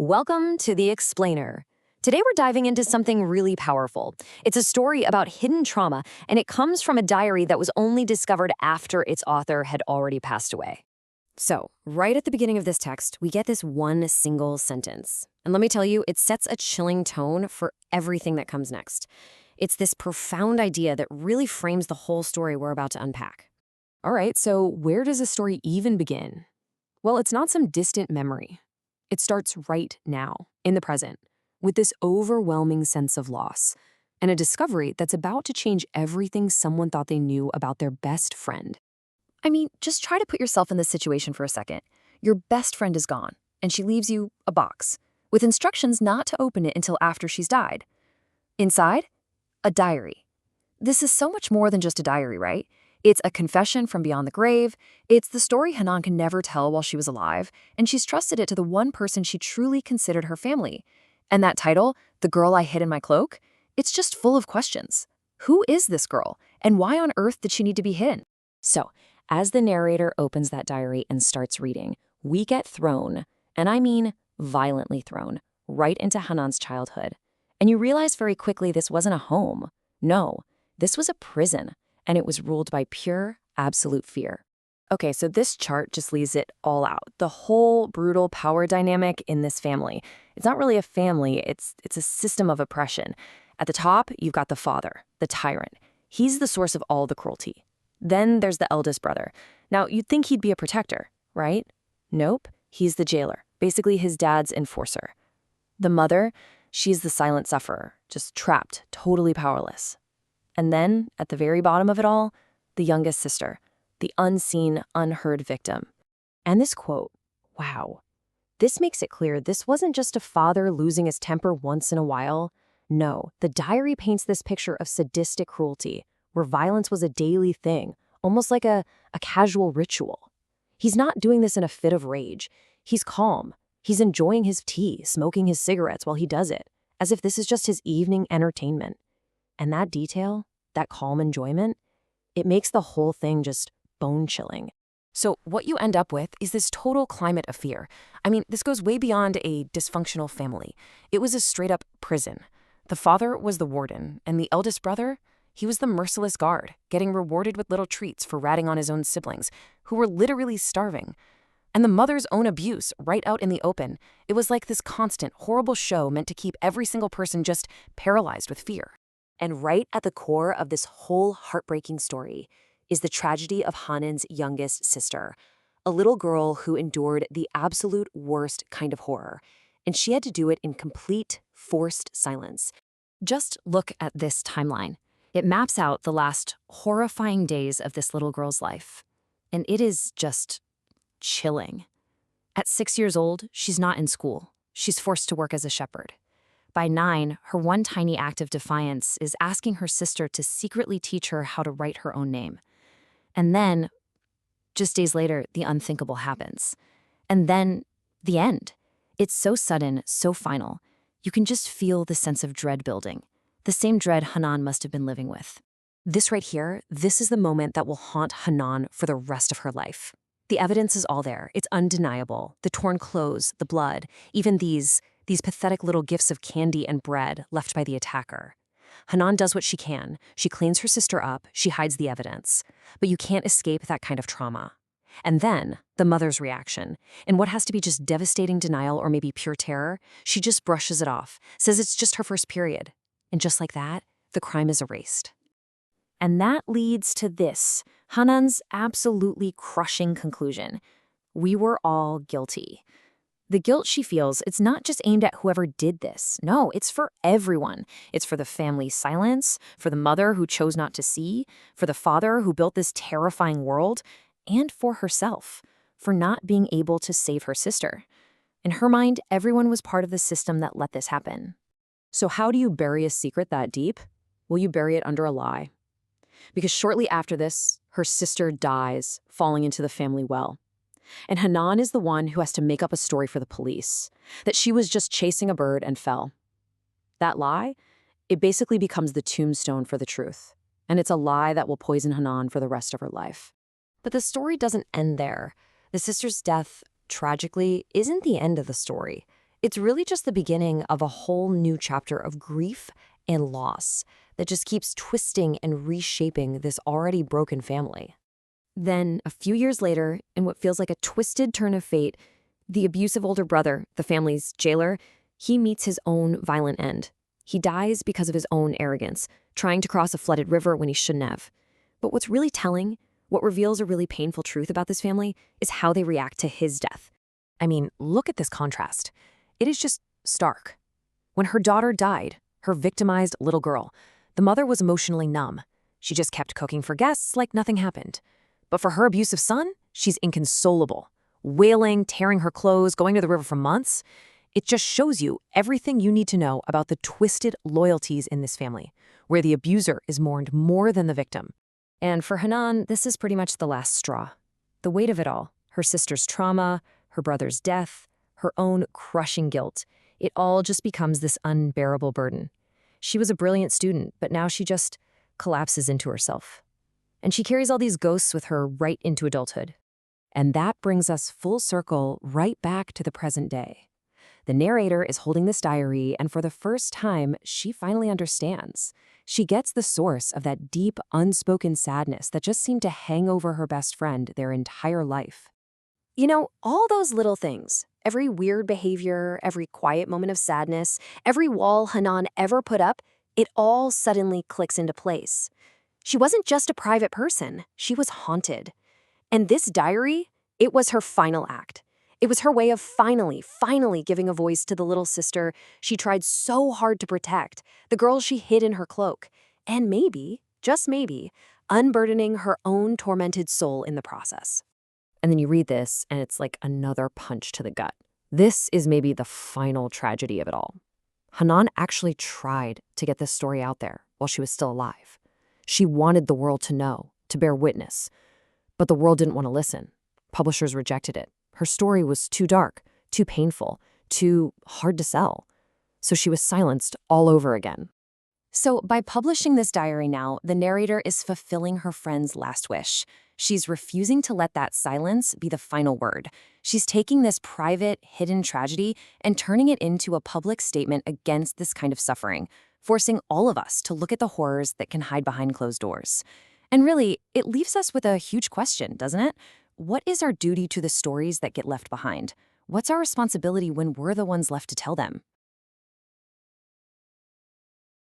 Welcome to The Explainer. Today we're diving into something really powerful. It's a story about hidden trauma, and it comes from a diary that was only discovered after its author had already passed away. So, right at the beginning of this text, we get this one single sentence. And let me tell you, it sets a chilling tone for everything that comes next. It's this profound idea that really frames the whole story we're about to unpack. All right, so where does the story even begin? Well, it's not some distant memory. It starts right now, in the present, with this overwhelming sense of loss and a discovery that's about to change everything someone thought they knew about their best friend. I mean, just try to put yourself in this situation for a second. Your best friend is gone, and she leaves you a box with instructions not to open it until after she's died. Inside, a diary. This is so much more than just a diary, right? It's a confession from beyond the grave. It's the story Hanan can never tell while she was alive, and she's trusted it to the one person she truly considered her family. And that title, The Girl I Hid in My Cloak, it's just full of questions. Who is this girl, and why on earth did she need to be hidden? So, as the narrator opens that diary and starts reading, we get thrown, and I mean violently thrown, right into Hanan's childhood. And you realize very quickly this wasn't a home. No, this was a prison. And it was ruled by pure, absolute fear. Okay, so this chart just leaves it all out. The whole brutal power dynamic in this family. It's not really a family, it's a system of oppression. At the top, you've got the father, the tyrant. He's the source of all the cruelty. Then there's the eldest brother. Now, you'd think he'd be a protector, right? Nope, he's the jailer, basically his dad's enforcer. The mother, she's the silent sufferer, just trapped, totally powerless. And then, at the very bottom of it all, the youngest sister, the unseen, unheard victim. And this quote, wow. This makes it clear this wasn't just a father losing his temper once in a while. No, the diary paints this picture of sadistic cruelty, where violence was a daily thing, almost like a casual ritual. He's not doing this in a fit of rage. He's calm. He's enjoying his tea, smoking his cigarettes while he does it, as if this is just his evening entertainment. And that detail, that calm enjoyment, it makes the whole thing just bone-chilling. So what you end up with is this total climate of fear. I mean, this goes way beyond a dysfunctional family. It was a straight-up prison. The father was the warden, and the eldest brother, he was the merciless guard, getting rewarded with little treats for ratting on his own siblings, who were literally starving. And the mother's own abuse, right out in the open, it was like this constant, horrible show meant to keep every single person just paralyzed with fear. And right at the core of this whole heartbreaking story is the tragedy of Hanan's youngest sister, a little girl who endured the absolute worst kind of horror, and she had to do it in complete, forced silence. Just look at this timeline. It maps out the last horrifying days of this little girl's life, and it is just chilling. At 6 years old, she's not in school. She's forced to work as a shepherd. By 9, her one tiny act of defiance is asking her sister to secretly teach her how to write her own name. And then, just days later, the unthinkable happens. And then, the end. It's so sudden, so final. You can just feel the sense of dread building, the same dread Hanan must have been living with. This right here, this is the moment that will haunt Hanan for the rest of her life. The evidence is all there. It's undeniable. The torn clothes, the blood, even these pathetic little gifts of candy and bread left by the attacker. Hanan does what she can. She cleans her sister up. She hides the evidence. But you can't escape that kind of trauma. And then, the mother's reaction. In what has to be just devastating denial or maybe pure terror, she just brushes it off, says it's just her first period. And just like that, the crime is erased. And that leads to this, Hanan's absolutely crushing conclusion. We were all guilty. The guilt she feels, it's not just aimed at whoever did this. No, it's for everyone. It's for the family's silence, for the mother who chose not to see, for the father who built this terrifying world, and for herself, for not being able to save her sister. In her mind, everyone was part of the system that let this happen. So how do you bury a secret that deep? Well, you bury it under a lie. Because shortly after this, her sister dies, falling into the family well. And Hanan is the one who has to make up a story for the police, that she was just chasing a bird and fell. That lie, it basically becomes the tombstone for the truth. And it's a lie that will poison Hanan for the rest of her life. But the story doesn't end there. The sister's death, tragically, isn't the end of the story. It's really just the beginning of a whole new chapter of grief and loss that just keeps twisting and reshaping this already broken family. Then, a few years later, in what feels like a twisted turn of fate, the abusive older brother, the family's jailer, he meets his own violent end. He dies because of his own arrogance, trying to cross a flooded river when he shouldn't have. But what's really telling, what reveals a really painful truth about this family, is how they react to his death. I mean, look at this contrast. It is just stark. When her daughter died, her victimized little girl, the mother was emotionally numb. She just kept cooking for guests like nothing happened. But for her abusive son, she's inconsolable, wailing, tearing her clothes, going to the river for months. It just shows you everything you need to know about the twisted loyalties in this family, where the abuser is mourned more than the victim. And for Hanan, this is pretty much the last straw. The weight of it all, her sister's trauma, her brother's death, her own crushing guilt, it all just becomes this unbearable burden. She was a brilliant student, but now she just collapses into herself. And she carries all these ghosts with her right into adulthood. And that brings us full circle right back to the present day. The narrator is holding this diary, and for the first time, she finally understands. She gets the source of that deep, unspoken sadness that just seemed to hang over her best friend their entire life. You know, all those little things, every weird behavior, every quiet moment of sadness, every wall Hanan ever put up, it all suddenly clicks into place. She wasn't just a private person, she was haunted. And this diary, it was her final act. It was her way of finally giving a voice to the little sister she tried so hard to protect, the girl she hid in her cloak, and maybe, just maybe, unburdening her own tormented soul in the process. And then you read this, and it's like another punch to the gut. This is maybe the final tragedy of it all. Hanan actually tried to get this story out there while she was still alive. She wanted the world to know, to bear witness. But the world didn't want to listen. Publishers rejected it. Her story was too dark, too painful, too hard to sell. So she was silenced all over again. So by publishing this diary now, the narrator is fulfilling her friend's last wish. She's refusing to let that silence be the final word. She's taking this private, hidden tragedy and turning it into a public statement against this kind of suffering, forcing all of us to look at the horrors that can hide behind closed doors. And really, it leaves us with a huge question, doesn't it? What is our duty to the stories that get left behind? What's our responsibility when we're the ones left to tell them?